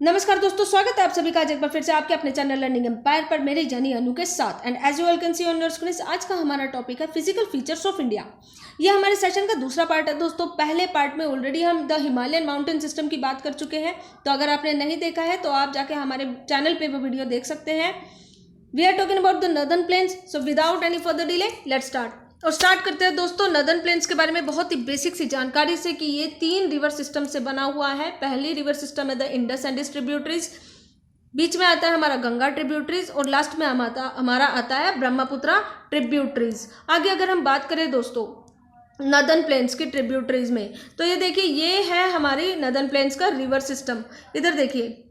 नमस्कार दोस्तों, स्वागत है आप सभी का आज एक बार फिर से आपके अपने चैनल लर्निंग एम्पायर पर मेरी जानी अनु के साथ। And as you all can see on your screen, आज का हमारा टॉपिक है फिजिकल फीचर्स ऑफ इंडिया। ये हमारे सेशन का दूसरा पार्ट है दोस्तों। पहले पार्ट में ऑलरेडी हम द हिमालयन माउंटेन सिस्टम की बात कर चुके हैं, तो अगर आपने नहीं देखा है तो आप जाके हमारे चैनल पे वो वीडियो देख सकते हैं। We are talking about the northern plains. So without any further delay let's start. और स्टार्ट करते हैं दोस्तों नॉर्दर्न प्लेन्स के बारे में बहुत ही बेसिक सी जानकारी से कि ये 3 रिवर सिस्टम से बना हुआ है। पहली रिवर सिस्टम है द इंडस एंड ट्रिब्यूटरीज, बीच में आता है हमारा गंगा ट्रिब्यूटरीज और लास्ट में हमारा आता है ब्रह्मपुत्रा ट्रिब्यूटरीज। आगे अगर हम बात करें दोस्तों नॉर्दर्न प्लेन्स की ट्रिब्यूटरीज में, तो ये देखिए ये है हमारी नॉर्दर्न प्लेन्स का रिवर सिस्टम। इधर देखिए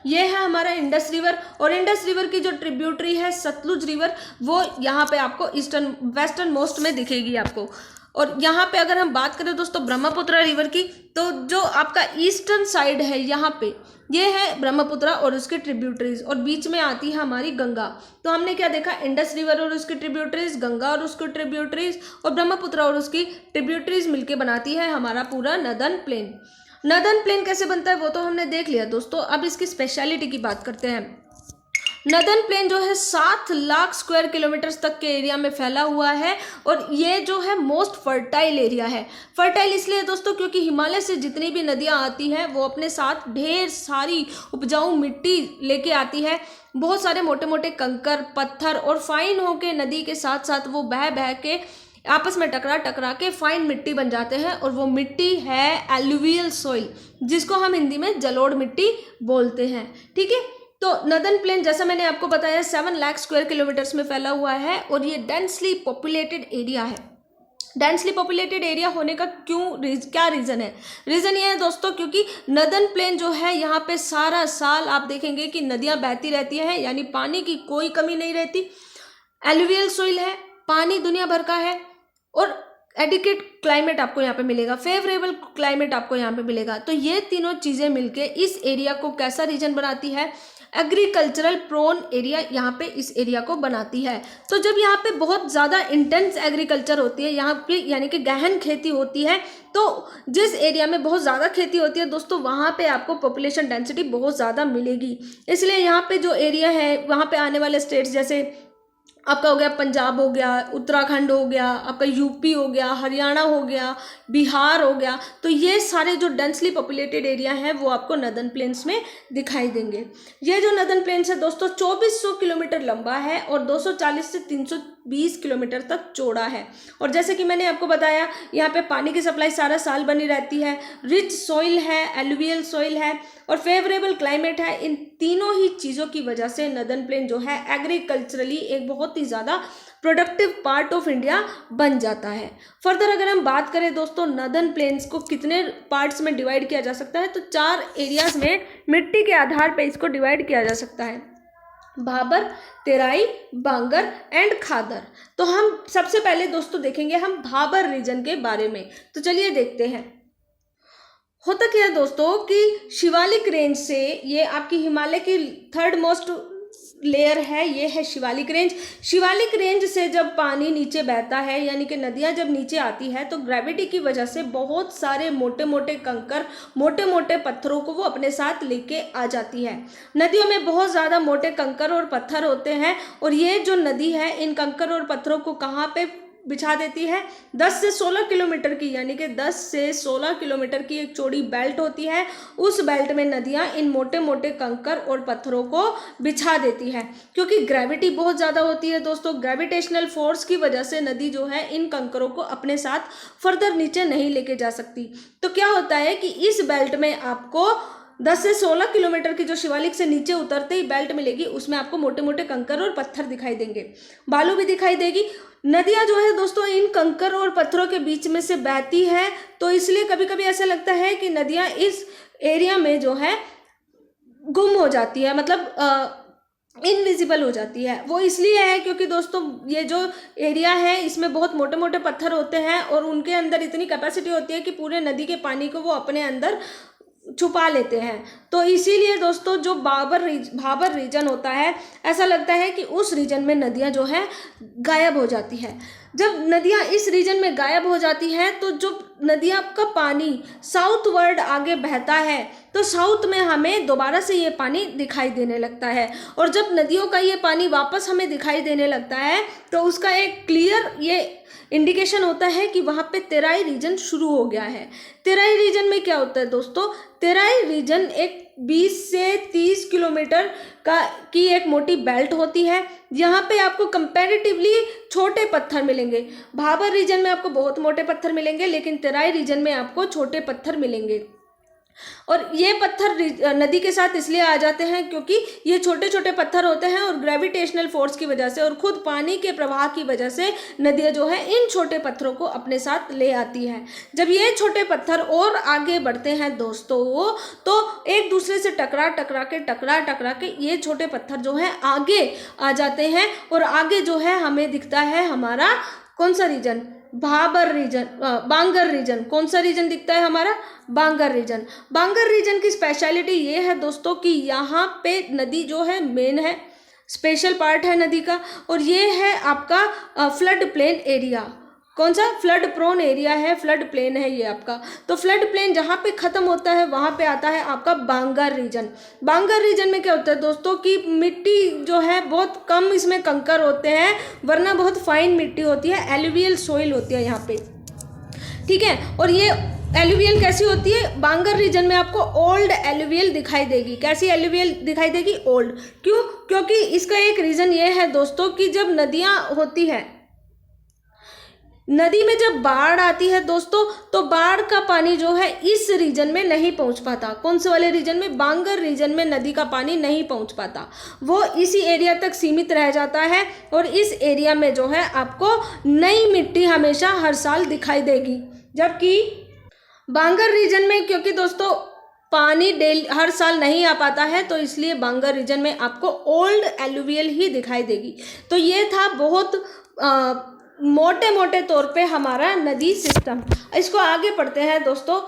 ये है हमारा इंडस रिवर, और इंडस रिवर की जो ट्रिब्यूटरी है सतलुज रिवर, वो यहाँ पे आपको वेस्टर्न मोस्ट में दिखेगी आपको। और यहाँ पे अगर हम बात करें दोस्तों ब्रह्मपुत्रा रिवर की, तो जो आपका ईस्टर्न साइड है यहाँ पे ये है ब्रह्मपुत्रा और उसकी ट्रिब्यूटरीज, और बीच में आती है हमारी गंगा। तो हमने क्या देखा, इंडस रिवर और उसकी ट्रिब्यूटरीज, गंगा और उसकी ट्रिब्यूटरीज, और ब्रह्मपुत्रा और उसकी ट्रिब्यूटरीज मिलके बनाती है हमारा पूरा नॉर्दर्न प्लेन। नॉर्दर्न प्लेन कैसे बनता है वो तो हमने देख लिया दोस्तों। अब इसकी स्पेशलिटी की बात करते हैं। नॉर्दर्न प्लेन जो है 7 लाख स्क्वायर किलोमीटर्स तक के एरिया में फैला हुआ है, और ये जो है मोस्ट फर्टाइल एरिया है। फर्टाइल इसलिए दोस्तों क्योंकि हिमालय से जितनी भी नदियां आती हैं वो अपने साथ ढेर सारी उपजाऊ मिट्टी लेके आती है। बहुत सारे मोटे मोटे कंकर पत्थर और फाइन होके नदी के साथ साथ वो बह बह के आपस में टकरा के फाइन मिट्टी बन जाते हैं, और वो मिट्टी है एलुवियल सॉइल, जिसको हम हिंदी में जलोढ़ मिट्टी बोलते हैं। ठीक है, तो नॉर्दर्न प्लेन जैसा मैंने आपको बताया 7 लाख स्क्वायर किलोमीटर्स में फैला हुआ है, और ये डेंसली पॉपुलेटेड एरिया है। डेंसली पॉपुलेटेड एरिया होने का क्या रीज़न है? रीज़न ये है दोस्तों क्योंकि नॉर्दर्न प्लेन जो है यहाँ पे सारा साल आप देखेंगे कि नदियाँ बहती रहती हैं, यानी पानी की कोई कमी नहीं रहती। एलुवियल सॉइल है, पानी दुनिया भर का है, और एडिक्वेट क्लाइमेट आपको यहाँ पे मिलेगा, फेवरेबल क्लाइमेट आपको यहाँ पे मिलेगा। तो ये तीनों चीज़ें मिलके इस एरिया को कैसा रीजन बनाती है? एग्रीकल्चरल प्रोन एरिया यहाँ पे इस एरिया को बनाती है। तो जब यहाँ पे बहुत ज़्यादा इंटेंस एग्रीकल्चर होती है, यहाँ पे यानी कि गहन खेती होती है, तो जिस एरिया में बहुत ज़्यादा खेती होती है दोस्तों वहाँ पे आपको पॉपुलेशन डेंसिटी बहुत ज़्यादा मिलेगी। इसलिए यहाँ पे जो एरिया है वहाँ पे आने वाले स्टेट्स जैसे आपका हो गया पंजाब हो गया, उत्तराखंड हो गया, आपका यूपी हो गया, हरियाणा हो गया, बिहार हो गया, तो ये सारे जो डेंसली पॉपुलेटेड एरिया हैं वो आपको नॉर्दर्न प्लेन्स में दिखाई देंगे। ये जो नॉर्दर्न प्लेन्स है दोस्तों 2400 किलोमीटर लंबा है और 240 से 320 किलोमीटर तक चौड़ा है। और जैसे कि मैंने आपको बताया यहाँ पे पानी की सप्लाई सारा साल बनी रहती है, रिच सॉइल है, एलुवियल सॉइल है, और फेवरेबल क्लाइमेट है। इन तीनों ही चीज़ों की वजह से नॉर्दर्न प्लेन जो है एग्रीकल्चरली एक बहुत ही ज़्यादा प्रोडक्टिव पार्ट ऑफ इंडिया बन जाता है। फर्दर अगर हम बात करें दोस्तों नॉर्दर्न प्लेन्स को कितने पार्ट्स में डिवाइड किया जा सकता है, तो 4 एरियाज में मिट्टी के आधार पर इसको डिवाइड किया जा सकता है, भाबर, तेराई, बांगर एंड खादर। तो हम सबसे पहले दोस्तों देखेंगे हम भाबर रीजन के बारे में। तो चलिए देखते हैं। होता क्या है दोस्तों कि शिवालिक रेंज से, ये आपकी हिमालय की 3rd मोस्ट लेयर है, ये है शिवालिक रेंज। शिवालिक रेंज से जब पानी नीचे बहता है, यानी कि नदियाँ जब नीचे आती है, तो ग्रेविटी की वजह से बहुत सारे मोटे मोटे कंकर, मोटे मोटे पत्थरों को वो अपने साथ लेके आ जाती है। नदियों में बहुत ज़्यादा मोटे कंकर और पत्थर होते हैं, और ये जो नदी है इन कंकर और पत्थरों को कहाँ पे बिछा देती है? 10 से 16 किलोमीटर की, यानी कि 10 से 16 किलोमीटर की एक चौड़ी बेल्ट होती है। उस बेल्ट में नदियां इन मोटे मोटे कंकर और पत्थरों को बिछा देती है, क्योंकि ग्रेविटी बहुत ज़्यादा होती है दोस्तों। ग्रेविटेशनल फोर्स की वजह से नदी जो है इन कंकरों को अपने साथ फर्दर नीचे नहीं लेके जा सकती। तो क्या होता है कि इस बेल्ट में आपको 10 से 16 किलोमीटर की जो शिवालिक से नीचे उतरते ही बेल्ट मिलेगी, उसमें आपको मोटे मोटे कंकर और पत्थर दिखाई देंगे, बालू भी दिखाई देगी। नदियाँ जो है दोस्तों इन कंकर और पत्थरों के बीच में से बहती है, तो इसलिए कभी कभी ऐसा लगता है कि नदियाँ इस एरिया में जो है गुम हो जाती है, मतलब इनविजिबल हो जाती है। वो इसलिए है क्योंकि दोस्तों ये जो एरिया है इसमें बहुत मोटे मोटे पत्थर होते हैं, और उनके अंदर इतनी कैपेसिटी होती है कि पूरे नदी के पानी को वो अपने अंदर छुपा लेते हैं। तो इसीलिए दोस्तों जो भाबर रीजन होता है, ऐसा लगता है कि उस रीजन में नदियाँ जो है गायब हो जाती है। जब नदियाँ इस रीजन में गायब हो जाती हैं तो जो नदियाँ का पानी साउथवर्ड आगे बहता है तो साउथ में हमें दोबारा से ये पानी दिखाई देने लगता है। और जब नदियों का ये पानी वापस हमें दिखाई देने लगता है तो उसका एक क्लियर ये इंडिकेशन होता है कि वहाँ पे तेराई रीजन शुरू हो गया है। तेराई रीजन में क्या होता है दोस्तों, तेराई रीजन एक 20 से 30 किलोमीटर की एक मोटी बेल्ट होती है। यहाँ पे आपको कंपैरेटिवली छोटे पत्थर मिलेंगे। भाबर रीजन में आपको बहुत मोटे पत्थर मिलेंगे, लेकिन तेराई रीजन में आपको छोटे पत्थर मिलेंगे। और ये पत्थर नदी के साथ इसलिए आ जाते हैं क्योंकि ये छोटे छोटे पत्थर होते हैं और ग्रेविटेशनल फोर्स की वजह से और खुद पानी के प्रवाह की वजह से नदियाँ जो है इन छोटे पत्थरों को अपने साथ ले आती हैं। जब ये छोटे पत्थर और आगे बढ़ते हैं दोस्तों तो एक दूसरे से टकरा टकरा के ये छोटे पत्थर जो है आगे आ जाते हैं और आगे जो है हमें दिखता है हमारा कौन सा रीजन, भाबर रीजन, बांगर रीजन। कौन सा रीजन दिखता है हमारा, बांगर रीजन। बांगर रीजन की स्पेशलिटी ये है दोस्तों कि यहाँ पे नदी जो है मेन है, स्पेशल पार्ट है नदी का, और ये है आपका फ्लड प्लेन एरिया। कौन सा, फ्लड प्रोन एरिया है, फ्लड प्लेन है ये आपका। तो फ्लड प्लेन जहाँ पे ख़त्म होता है वहाँ पे आता है आपका बांगर रीजन। बांगर रीजन में क्या होता है दोस्तों कि मिट्टी जो है बहुत कम इसमें कंकर होते हैं, वरना बहुत फाइन मिट्टी होती है, एलुवियल सोइल होती है यहाँ पे, ठीक है। और ये एलुवियल कैसी होती है, बांगर रीजन में आपको ओल्ड एलुवियल दिखाई देगी। कैसी एलुवियल दिखाई देगी, ओल्ड। क्यों, क्योंकि इसका एक रीज़न ये है दोस्तों कि जब नदियाँ होती है, नदी में जब बाढ़ आती है दोस्तों तो बाढ़ का पानी जो है इस रीजन में नहीं पहुंच पाता। कौन से वाले रीजन में, बांगर रीजन में नदी का पानी नहीं पहुंच पाता, वो इसी एरिया तक सीमित रह जाता है। और इस एरिया में जो है आपको नई मिट्टी हमेशा हर साल दिखाई देगी। जबकि बांगर रीजन में क्योंकि दोस्तों पानी हर साल नहीं आ पाता है तो इसलिए बांगर रीजन में आपको ओल्ड एलुवियल ही दिखाई देगी। तो ये था बहुत मोटे मोटे तौर पे हमारा नदी सिस्टम। इसको आगे पढ़ते हैं दोस्तों।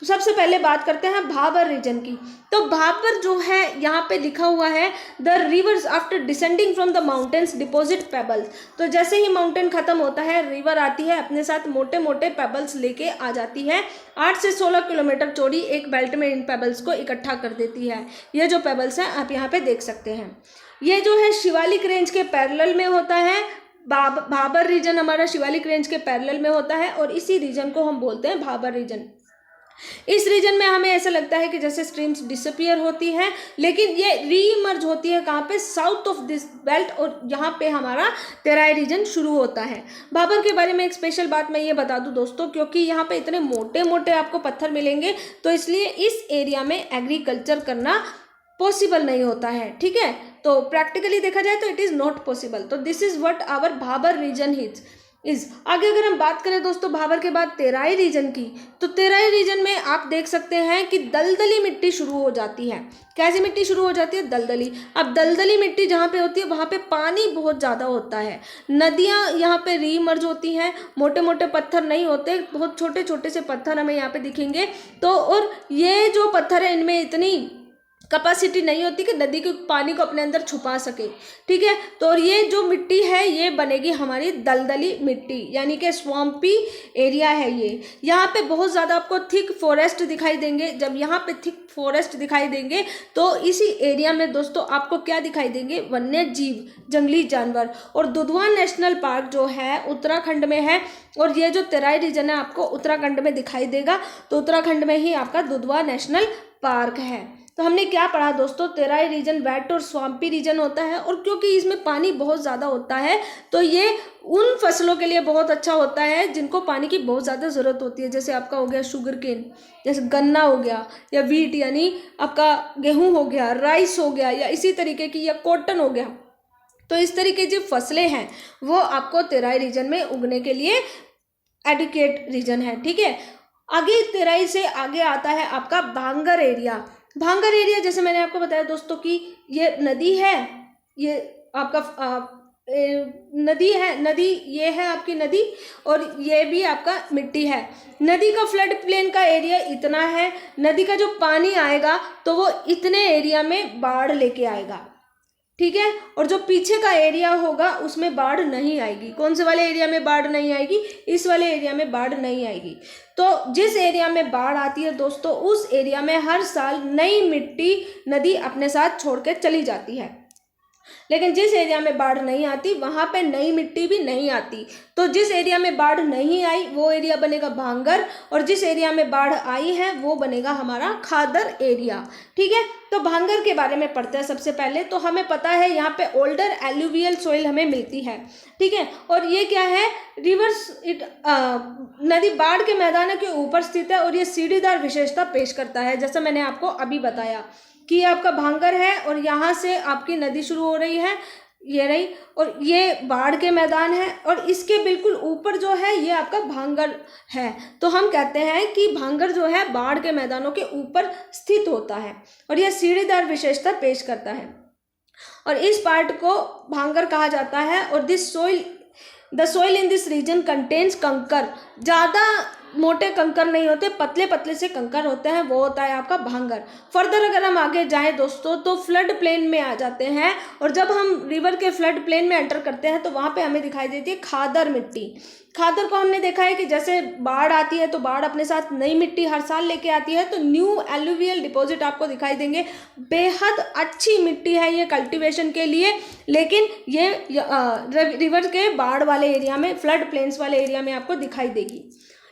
सबसे पहले बात करते हैं भाबर रीजन की। तो भाबर जो है यहाँ पे लिखा हुआ है the rivers after descending from the mountains deposit pebbles. तो जैसे ही माउंटेन खत्म होता है रिवर आती है, अपने साथ मोटे मोटे पेबल्स लेके आ जाती है। 8 से 16 किलोमीटर चौड़ी एक बेल्ट में इन पेबल्स को इकट्ठा कर देती है। ये जो पेबल्स हैं आप यहाँ पे देख सकते हैं। ये जो है शिवालिक रेंज के पैरेलल में होता है। भाबर रीजन हमारा शिवालिक रेंज के पैरेलल में होता है और इसी रीजन को हम बोलते हैं भाबर रीजन। इस रीजन में हमें ऐसा लगता है कि जैसे स्ट्रीम्स डिसअपियर होती हैं, लेकिन ये रीइमर्ज होती है कहाँ पे, साउथ ऑफ दिस बेल्ट, और यहाँ पे हमारा तेराई रीजन शुरू होता है। भाबर के बारे में एक स्पेशल बात मैं ये बता दूं दोस्तों, क्योंकि यहाँ पे इतने मोटे मोटे आपको पत्थर मिलेंगे तो इसलिए इस एरिया में एग्रीकल्चर करना पॉसिबल नहीं होता है, ठीक है। तो प्रैक्टिकली देखा जाए तो इट इज़ नॉट पॉसिबल। तो this is what our Bhabar region is. आगे अगर हम बात करें दोस्तों भाबर के बाद तेराई रीजन की, तो तेराई रीजन में आप देख सकते हैं कि दलदली मिट्टी शुरू हो जाती है। कैसी मिट्टी शुरू हो जाती है, दलदली। अब दलदली मिट्टी जहाँ पे होती है वहाँ पे पानी बहुत ज़्यादा होता है। नदियाँ यहाँ पे रीमर्ज होती हैं, मोटे मोटे पत्थर नहीं होते, बहुत छोटे छोटे से पत्थर हमें यहाँ पे दिखेंगे। तो और ये जो पत्थर है इनमें इतनी कैपेसिटी नहीं होती कि नदी के पानी को अपने अंदर छुपा सके, ठीक है। तो ये जो मिट्टी है ये बनेगी हमारी दलदली मिट्टी, यानी कि स्वम्पी एरिया है ये। यहाँ पे बहुत ज़्यादा आपको थिक फॉरेस्ट दिखाई देंगे। जब यहाँ पे थिक फॉरेस्ट दिखाई देंगे तो इसी एरिया में दोस्तों आपको क्या दिखाई देंगे, वन्य जीव, जंगली जानवर। और दुधवा नेशनल पार्क जो है उत्तराखंड में है, और ये जो तेराई रीजन है आपको उत्तराखंड में दिखाई देगा। तो उत्तराखंड में ही आपका दुधवा नेशनल पार्क है। तो हमने क्या पढ़ा दोस्तों, तेराई रीजन वेट और स्वाम्पी रीजन होता है, और क्योंकि इसमें पानी बहुत ज़्यादा होता है तो ये उन फसलों के लिए बहुत अच्छा होता है जिनको पानी की बहुत ज़्यादा ज़रूरत होती है। जैसे आपका हो गया शुगर केन, जैसे गन्ना हो गया, या वीट यानी आपका गेहूँ हो गया, राइस हो गया, या इसी तरीके की, या कॉटन हो गया। तो इस तरीके जो फसलें हैं वो आपको तेराई रीजन में उगने के लिए एडुकेट रीजन है, ठीक है। आगे तेराई से आगे आता है आपका भांगर एरिया। भांगर एरिया जैसे मैंने आपको बताया दोस्तों कि ये नदी है, ये आपका नदी है, नदी ये है आपकी नदी, और ये भी आपका मिट्टी है। नदी का फ्लड प्लेन का एरिया इतना है, नदी का जो पानी आएगा तो वो इतने एरिया में बाढ़ लेके आएगा। ठीक है। और जो पीछे का एरिया होगा उसमें बाढ़ नहीं आएगी। कौन से वाले एरिया में बाढ़ नहीं आएगी? इस वाले एरिया में बाढ़ नहीं आएगी। तो जिस एरिया में बाढ़ आती है दोस्तों, उस एरिया में हर साल नई मिट्टी नदी अपने साथ छोड़ के चली जाती है। लेकिन जिस एरिया में बाढ़ नहीं आती वहाँ पे नई मिट्टी भी नहीं आती। तो जिस एरिया में बाढ़ नहीं आई वो एरिया बनेगा भांगर, और जिस एरिया में बाढ़ आई है वो बनेगा हमारा खादर एरिया। ठीक है। तो भांगर के बारे में पढ़ते हैं सबसे पहले। तो हमें पता है यहाँ पे ओल्डर एल्यूवियल सोइल हमें मिलती है। ठीक है। और ये क्या है? रिवर्स नदी बाढ़ के मैदान के ऊपर स्थित है और ये सीढ़ीदार विशेषता पेश करता है, जैसा मैंने आपको अभी बताया कि आपका भांगर है और यहाँ से आपकी नदी शुरू हो रही है, ये रही, और ये बाढ़ के मैदान है, और इसके बिल्कुल ऊपर जो है ये आपका भांगर है। तो हम कहते हैं कि भांगर जो है बाढ़ के मैदानों के ऊपर स्थित होता है और यह सीढ़ीदार विशेषता पेश करता है, और इस पार्ट को भांगर कहा जाता है। और the soil in this reason contains कंकर। ज़्यादा मोटे कंकर नहीं होते, पतले पतले से कंकर होते हैं, वो होता है आपका भांगर। फर्दर अगर हम आगे जाएं दोस्तों तो फ्लड प्लेन में आ जाते हैं, और जब हम रिवर के फ्लड प्लेन में एंटर करते हैं तो वहाँ पे हमें दिखाई देती है खादर मिट्टी। खादर को हमने देखा है कि जैसे बाढ़ आती है तो बाढ़ अपने साथ नई मिट्टी हर साल लेके आती है, तो न्यू एलुवियल डिपॉजिट आपको दिखाई देंगे। बेहद अच्छी मिट्टी है ये कल्टीवेशन के लिए, लेकिन ये रिवर के बाढ़ वाले एरिया में, फ्लड प्लेन्स वाले एरिया में आपको दिखाई देगी।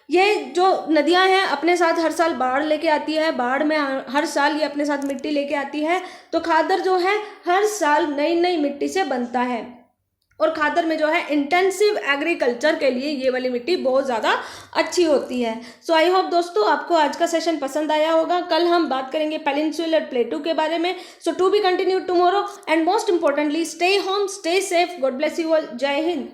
ये जो नदियां हैं अपने साथ हर साल बाढ़ लेके आती है, बाढ़ में हर साल ये अपने साथ मिट्टी लेके आती है। तो खादर जो है हर साल नई नई मिट्टी से बनता है, और खादर में जो है इंटेंसिव एग्रीकल्चर के लिए ये वाली मिट्टी बहुत ज़्यादा अच्छी होती है। सो आई होप दोस्तों आपको आज का सेशन पसंद आया होगा। कल हम बात करेंगे पेनिनसुलर प्लेटू के बारे में। So to be continue tomorrow, and most importantly stay home, stay safe, God bless you all. Jai Hind.